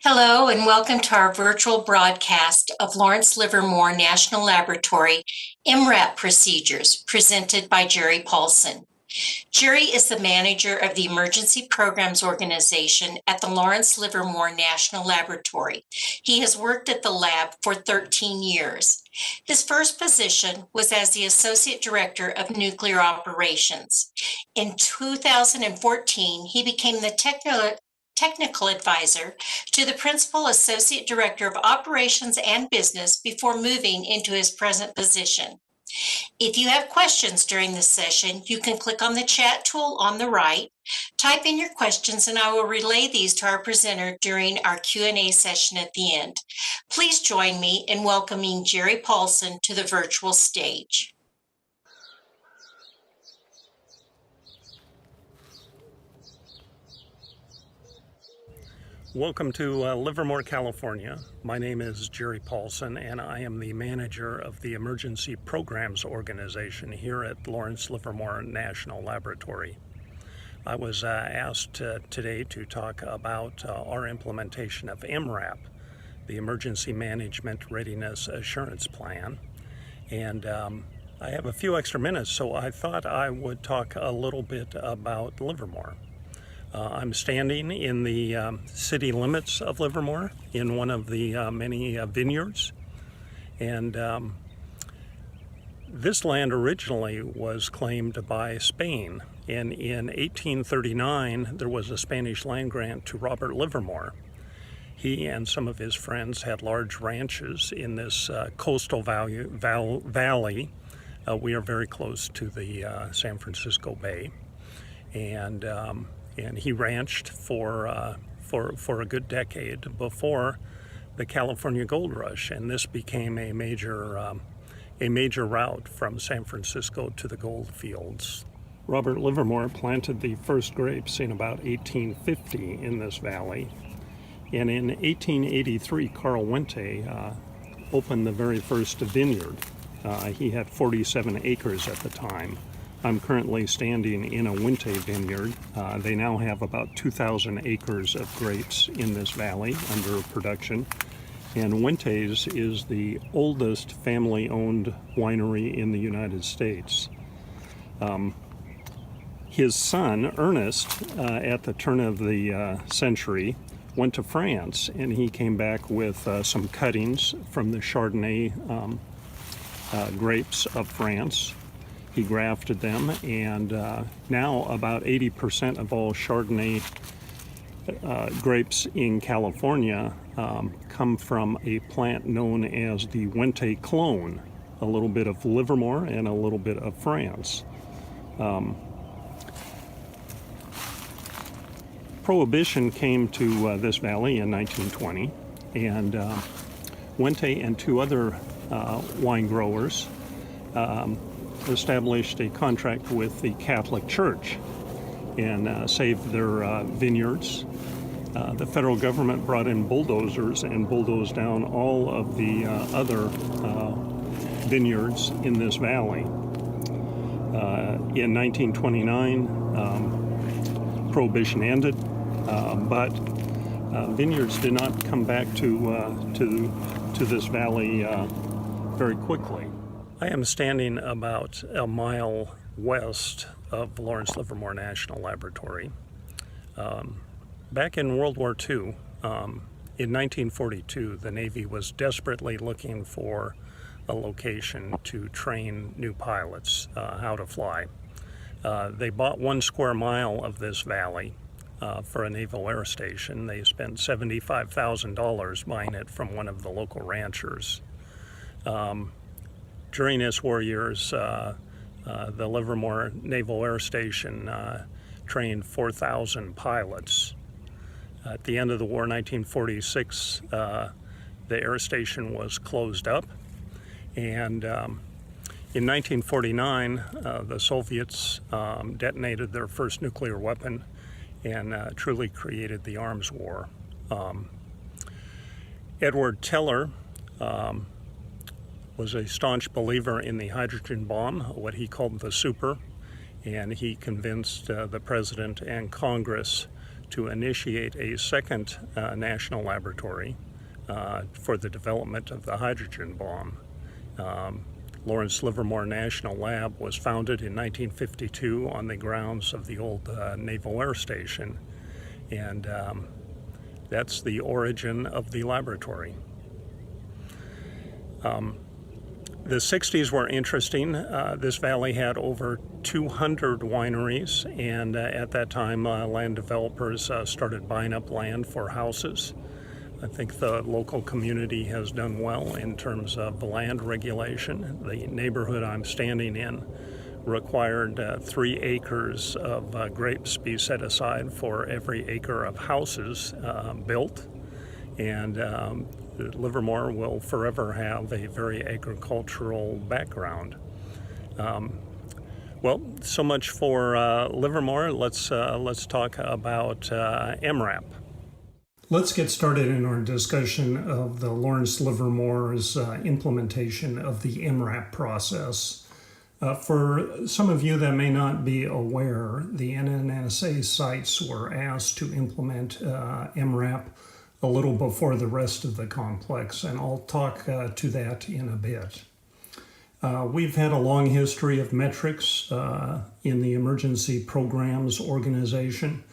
Hello and welcome to our virtual broadcast of Lawrence Livermore National Laboratory EMRAP procedures presented by Jerry Paulson. Jerry is the manager of the Emergency Programs Organization at the Lawrence Livermore National Laboratory. He has worked at the lab for 13 years. His first position was as the Associate Director of Nuclear Operations. In 2014, he became the technical advisor to the Principal Associate Director of Operations and Business before moving into his present position. If you have questions during this session, you can click on the chat tool on the right, type in your questions, and I will relay these to our presenter during our Q&A session at the end. Please join me in welcoming Jerry Paulson to the virtual stage. Welcome to Livermore, California. My name is Jerry Paulson, and I am the manager of the Emergency Programs Organization here at Lawrence Livermore National Laboratory. I was asked today to talk about our implementation of EMRAP, the Emergency Management Readiness Assurance Plan. And I have a few extra minutes, so I thought I would talk a little bit about Livermore. I'm standing in the city limits of Livermore in one of the many vineyards. And this land originally was claimed by Spain. And in 1839, there was a Spanish land grant to Robert Livermore. He and some of his friends had large ranches in this coastal valley. We are very close to the San Francisco Bay. And he ranched for a good decade before the California Gold Rush, and this became a major route from San Francisco to the gold fields. Robert Livermore planted the first grapes in about 1850 in this valley, and in 1883, Carl Wente opened the very first vineyard. He had 47 acres at the time. I'm currently standing in a Wente vineyard. They now have about 2,000 acres of grapes in this valley under production. And Wente's is the oldest family-owned winery in the United States. His son, Ernest, at the turn of the century, went to France, and he came back with some cuttings from the Chardonnay grapes of France. He grafted them, and now about 80% of all Chardonnay grapes in California come from a plant known as the Wente clone, a little bit of Livermore and a little bit of France. Prohibition came to this valley in 1920, and Wente and two other wine growers established a contract with the Catholic Church and saved their vineyards. The federal government brought in bulldozers and bulldozed down all of the other vineyards in this valley. In 1929, Prohibition ended, but vineyards did not come back to this valley very quickly. I am standing about a mile west of Lawrence Livermore National Laboratory. Back in World War II, in 1942, the Navy was desperately looking for a location to train new pilots how to fly. They bought 1 square mile of this valley for a naval air station. They spent $75,000 buying it from one of the local ranchers. During its war years, the Livermore Naval Air Station trained 4,000 pilots. At the end of the war, 1946, the air station was closed up. And in 1949, the Soviets detonated their first nuclear weapon and truly created the arms war. Edward Teller was a staunch believer in the hydrogen bomb, what he called the super, and he convinced the President and Congress to initiate a second national laboratory for the development of the hydrogen bomb. Lawrence Livermore National Lab was founded in 1952 on the grounds of the old Naval Air Station, and that's the origin of the laboratory. The 60s were interesting. This valley had over 200 wineries, and at that time land developers started buying up land for houses. I think the local community has done well in terms of land regulation. The neighborhood I'm standing in required 3 acres of grapes be set aside for every acre of houses built, and Livermore will forever have a very agricultural background. Well, so much for Livermore. Let's talk about EMRAP. Let's get started in our discussion of the Lawrence Livermore's implementation of the EMRAP process. For some of you that may not be aware, the NNSA sites were asked to implement EMRAP a little before the rest of the complex, and I'll talk to that in a bit. We've had a long history of metrics in the emergency programs organization,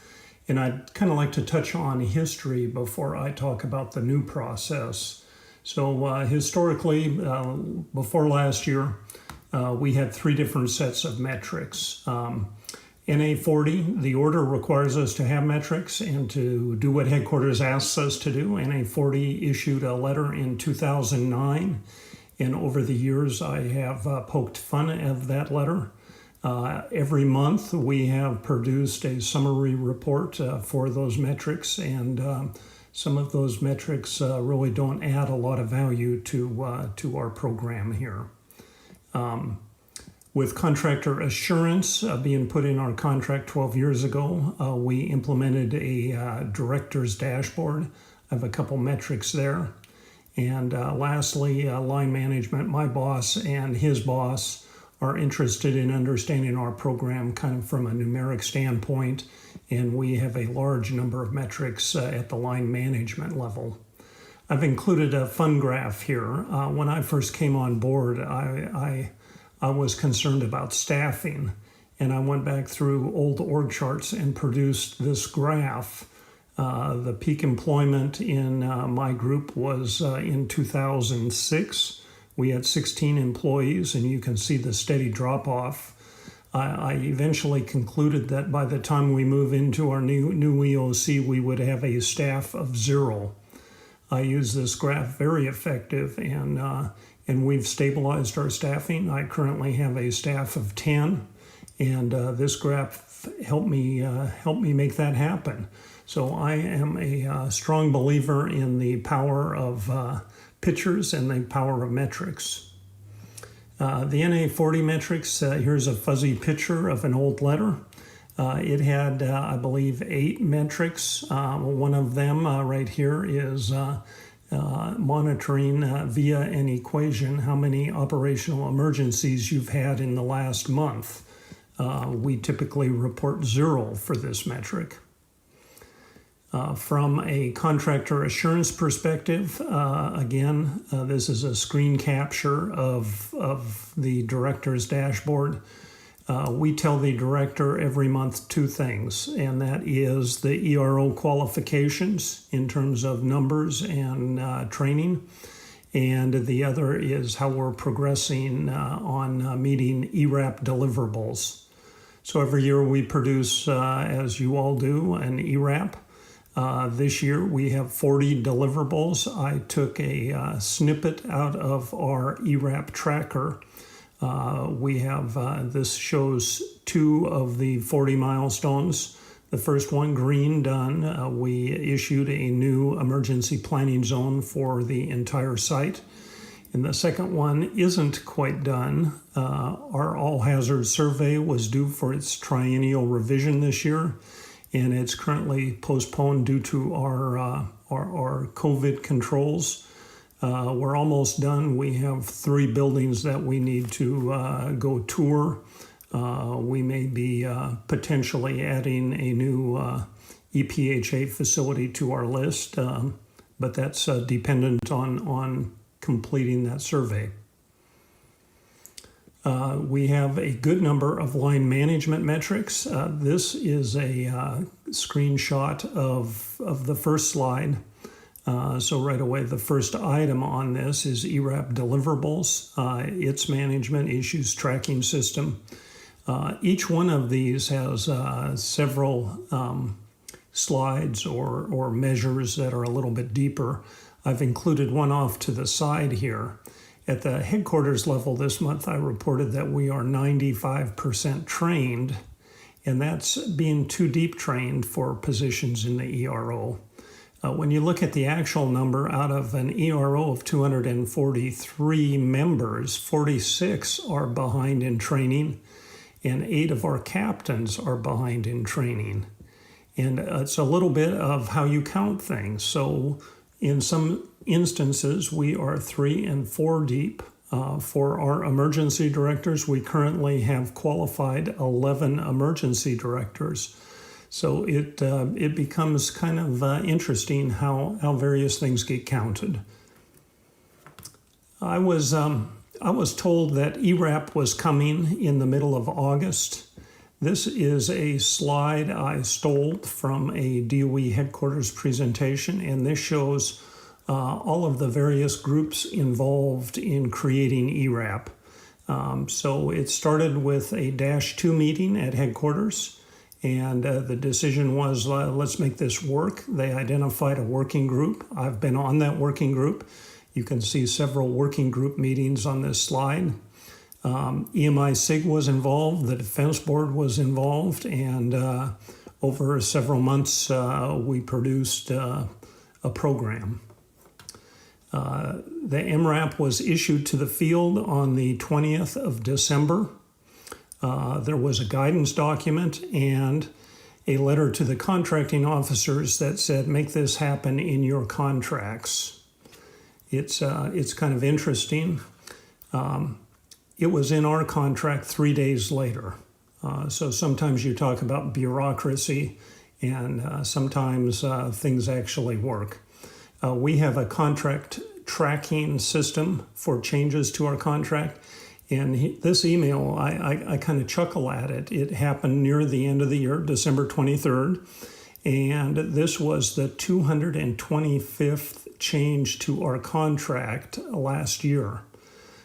and I'd kind of like to touch on history before I talk about the new process. So historically, before last year, we had 3 different sets of metrics. NA40, the order requires us to have metrics and to do what headquarters asks us to do. NA40 issued a letter in 2009, and over the years I have poked fun at that letter. Every month we have produced a summary report for those metrics, and some of those metrics really don't add a lot of value to our program here. With contractor assurance being put in our contract 12 years ago, we implemented a director's dashboard. I have a couple metrics there. And lastly, line management. My boss and his boss are interested in understanding our program kind of from a numeric standpoint, and we have a large number of metrics at the line management level. I've included a fun graph here. When I first came on board, I was concerned about staffing, and I went back through old org charts and produced this graph. The peak employment in my group was in 2006. We had 16 employees, and you can see the steady drop-off. I eventually concluded that by the time we move into our new EOC, we would have a staff of 0. I use this graph very effective, and we've stabilized our staffing. I currently have a staff of 10, and this graph helped me make that happen. So I am a strong believer in the power of pictures and the power of metrics. The NA40 metrics, here's a fuzzy picture of an old letter. It had, I believe, 8 metrics. One of them right here is monitoring via an equation how many operational emergencies you've had in the last month. We typically report 0 for this metric. From a contractor assurance perspective, again, this is a screen capture of the director's dashboard. We tell the director every month 2 things, and that is the ERO qualifications in terms of numbers and training, and the other is how we're progressing on meeting Ewrap deliverables. So every year we produce, as you all do, an Ewrap. This year we have 40 deliverables. I took a snippet out of our Ewrap tracker. We have, this shows 2 of the 40 milestones. The first one, green, done. We issued a new emergency planning zone for the entire site. And the second one isn't quite done. Our all-hazard survey was due for its triennial revision this year, and it's currently postponed due to our COVID controls. We're almost done. We have 3 buildings that we need to go tour. We may be potentially adding a new EPHA facility to our list, but that's dependent on completing that survey. We have a good number of line management metrics. This is a screenshot of the first slide. So right away, the first item on this is Ewrap deliverables, its management issues tracking system. Each one of these has several slides or measures that are a little bit deeper. I've included one off to the side here. At the headquarters level this month, I reported that we are 95% trained, and that's being too deep trained for positions in the ERO. When you look at the actual number, out of an ERO of 243 members, 46 are behind in training, and 8 of our captains are behind in training. And it's a little bit of how you count things. So in some instances, we are 3 and 4 deep. For our emergency directors, we currently have qualified 11 emergency directors. So it becomes kind of interesting how various things get counted. I was told that Ewrap was coming in the middle of August. This is a slide I stole from a DOE headquarters presentation, and this shows all of the various groups involved in creating Ewrap. So it started with a -2 meeting at headquarters, and the decision was, let's make this work. They identified a working group. I've been on that working group. You can see several working group meetings on this slide. EMI-SIG was involved, the Defense Board was involved, and over several months we produced a program. The MRAP was issued to the field on the 20th of December. There was a guidance document and a letter to the contracting officers that said, make this happen in your contracts. It's kind of interesting. It was in our contract 3 days later. So sometimes you talk about bureaucracy, and sometimes things actually work. We have a contract tracking system for changes to our contract. And this email, I kind of chuckle at it. It happened near the end of the year, December 23rd. And this was the 225th change to our contract last year.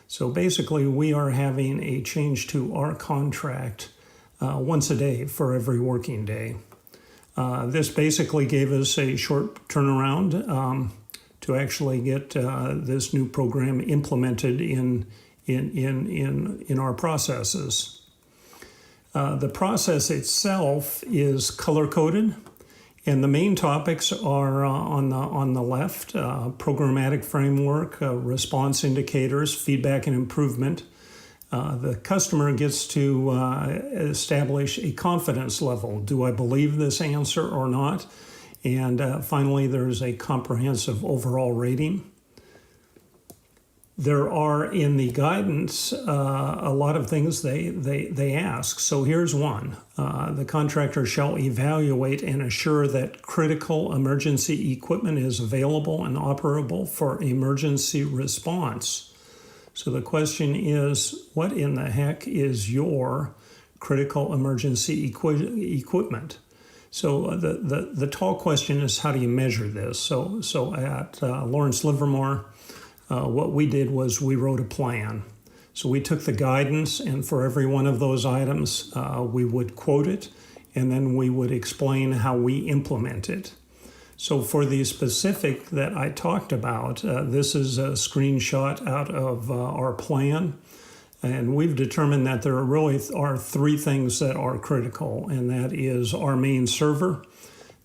So basically, we are having a change to our contract once a day for every working day. This basically gave us a short turnaround to actually get this new program implemented in our processes. The process itself is color-coded, and the main topics are on the left: programmatic framework, response indicators, feedback and improvement. The customer gets to establish a confidence level. Do I believe this answer or not? And finally, there's a comprehensive overall rating. There are in the guidance a lot of things they ask. So here's one. The contractor shall evaluate and assure that critical emergency equipment is available and operable for emergency response. So the question is, what in the heck is your critical emergency equipment? So the tall question is, how do you measure this? So at Lawrence Livermore, what we did was we wrote a plan. So we took the guidance, and for every one of those items, we would quote it, and then we would explain how we implement it. So for the specific that I talked about, this is a screenshot out of our plan, and we've determined that there really are 3 things that are critical, and that is our main server,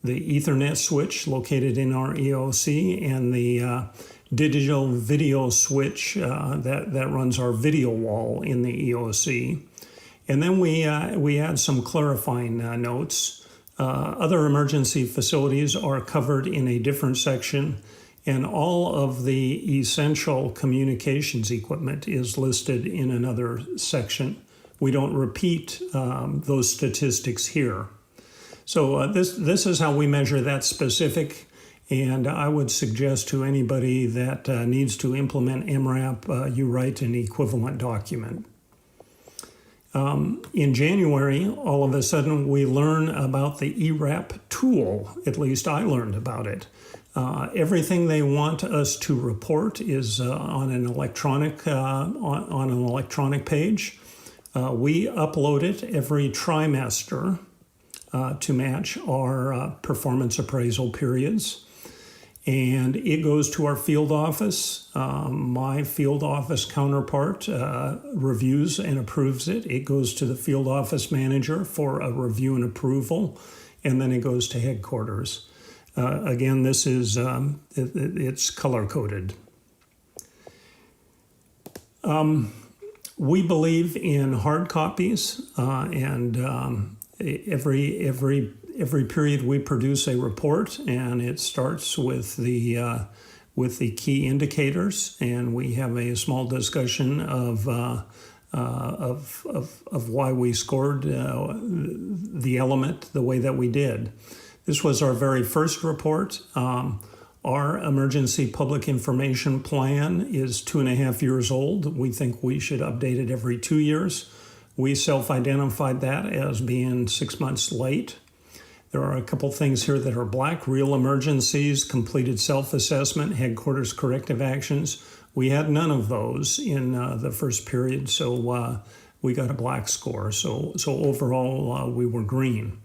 the Ethernet switch located in our EOC, and the digital video switch that runs our video wall in the EOC. And then we add some clarifying notes. Other emergency facilities are covered in a different section, and all of the essential communications equipment is listed in another section. We don't repeat those statistics here. So this is how we measure that specific. And I would suggest to anybody that needs to implement MRAP, you write an equivalent document. In January, all of a sudden, we learn about the Ewrap tool. At least I learned about it. Everything they want us to report is on an electronic page. We upload it every trimester to match our performance appraisal periods. And it goes to our field office. My field office counterpart reviews and approves it. It goes to the field office manager for a review and approval, and then it goes to headquarters. Again, this is it's color-coded. We believe in hard copies, and every period we produce a report, and it starts with the key indicators, and we have a small discussion of why we scored the element the way that we did. This was our very first report. Our emergency public information plan is 2.5 years old. We think we should update it every 2 years. We self-identified that as being 6 months late. There are a couple things here that are black: real emergencies, completed self-assessment, headquarters corrective actions. We had none of those in the first period, so we got a black score. So overall, we were green.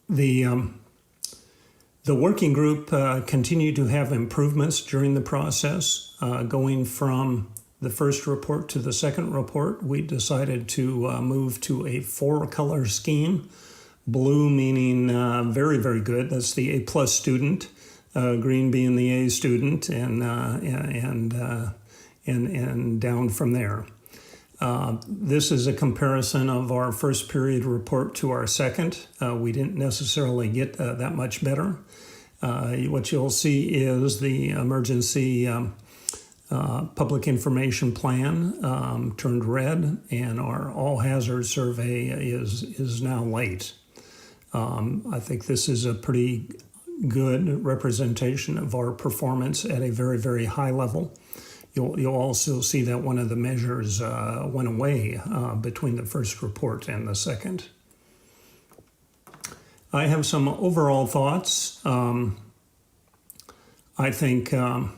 The working group continued to have improvements during the process. Going from the first report to the second report, we decided to move to a 4-color scheme. Blue meaning very, very good. That's the A+ student. Green being the A student, and down from there. This is a comparison of our first period report to our second. We didn't necessarily get that much better. What you'll see is the emergency public information plan turned red, and our all hazard survey is now late. I think this is a pretty good representation of our performance at a very, very high level. You'll also see that one of the measures went away between the first report and the second. I have some overall thoughts. I think the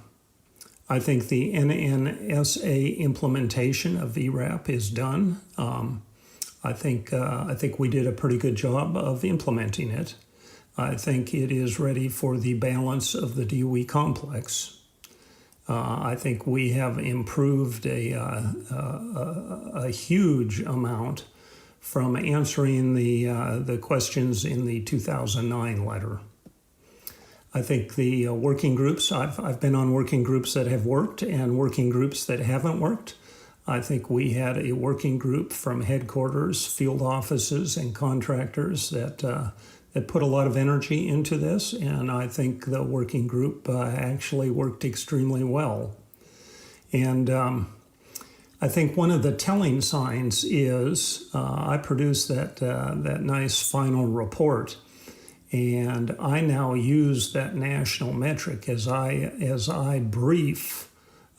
NNSA implementation of Ewrap is done. I think we did a pretty good job of implementing it. I think it is ready for the balance of the DOE complex. I think we have improved a huge amount from answering the questions in the 2009 letter. I think the working groups, I've been on working groups that have worked and working groups that haven't worked. I think we had a working group from headquarters, field offices, and contractors that put a lot of energy into this, and I think the working group actually worked extremely well. And I think one of the telling signs is I produced that nice final report, and I now use that national metric as I brief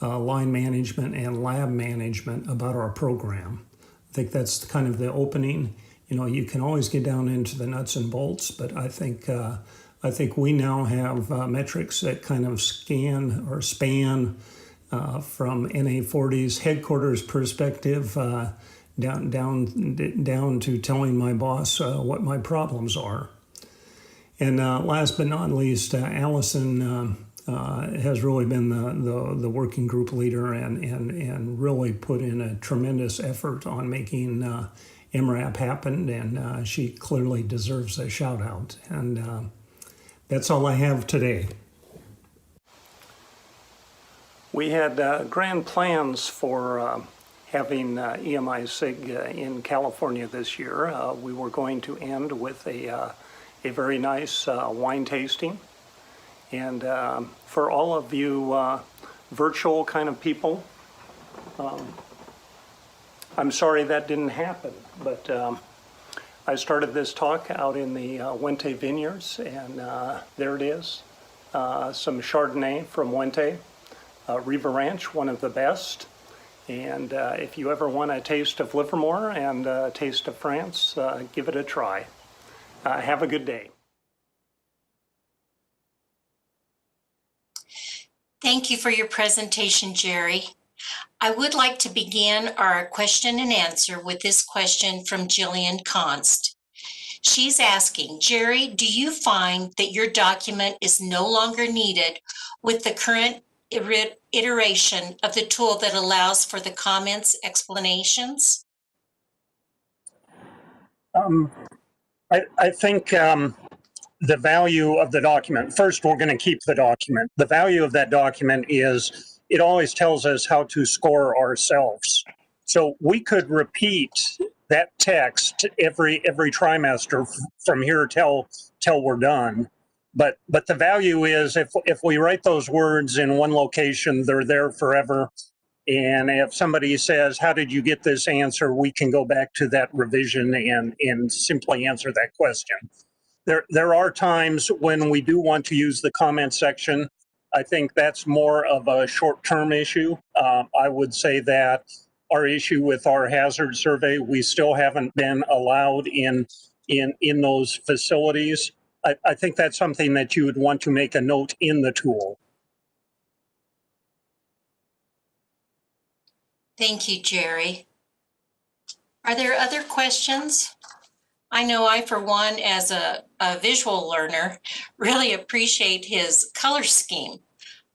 line management and lab management about our program. I think that's kind of the opening. You know, you can always get down into the nuts and bolts, but I think we now have metrics that kind of scan or span from NA40's headquarters perspective down to telling my boss what my problems are. And last but not least, Allison has really been the working group leader and really put in a tremendous effort on making MRAP happen, and she clearly deserves a shout out. And that's all I have today. We had grand plans for having EMI-SIG in California this year. We were going to end with a very nice wine tasting. And for all of you virtual kind of people, I'm sorry that didn't happen, but I started this talk out in the Wente vineyards, and there it is. Some Chardonnay from Wente, Riva Ranch, one of the best. And if you ever want a taste of Livermore and a taste of France, give it a try. Have a good day. Thank you for your presentation, Jerry. I would like to begin our question and answer with this question from Jillian Const. She's asking, Jerry, do you find that your document is no longer needed with the current iteration of the tool that allows for the comments explanations? I think the value of the document, first, we're going to keep the document. The value of that document is it always tells us how to score ourselves. So we could repeat that text every trimester from here till we're done. But the value is if we write those words in one location, they're there forever. And if somebody says, how did you get this answer? We can go back to that revision and simply answer that question. There are times when we do want to use the comment section. I think that's more of a short-term issue. I would say that our issue with our hazard survey, we still haven't been allowed in those facilities. I think that's something that you would want to make a note in the tool. Thank you, Jerry. Are there other questions? I know I, for one, as a visual learner, really appreciate his color scheme.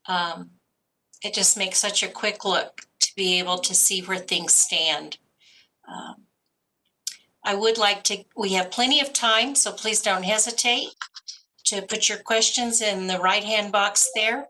It just makes such a quick look to be able to see where things stand. I would like to, we have plenty of time, so please don't hesitate to put your questions in the right-hand box there.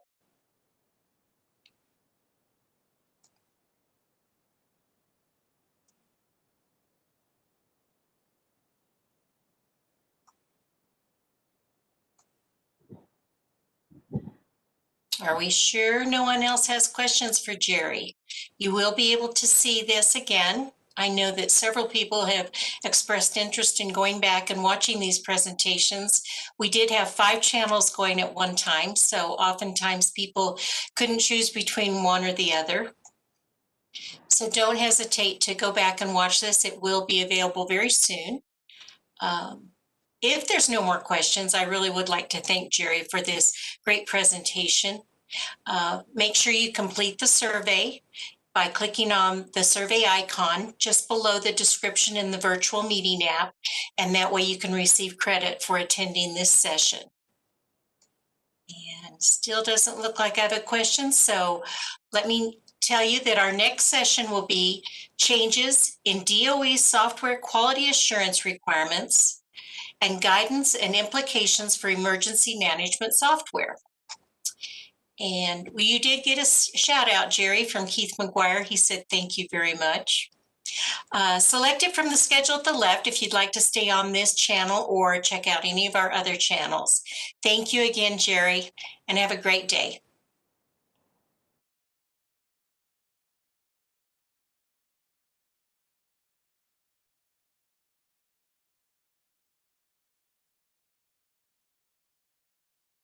Are we sure no one else has questions for Jerry? You will be able to see this again. I know that several people have expressed interest in going back and watching these presentations. We did have 5 channels going at one time, so oftentimes people couldn't choose between one or the other. So don't hesitate to go back and watch this. It will be available very soon. If there's no more questions, I really would like to thank Jerry for this great presentation. Make sure you complete the survey by clicking on the survey icon just below the description in the virtual meeting app, and that way you can receive credit for attending this session. And still doesn't look like I have a question, so let me tell you that our next session will be changes in DOE software quality assurance requirements and guidance and implications for emergency management software. And you did get a shout out, Jerry, from Keith McGuire. He said, thank you very much. Select it from the schedule at the left if you'd like to stay on this channel or check out any of our other channels. Thank you again, Jerry, and have a great day.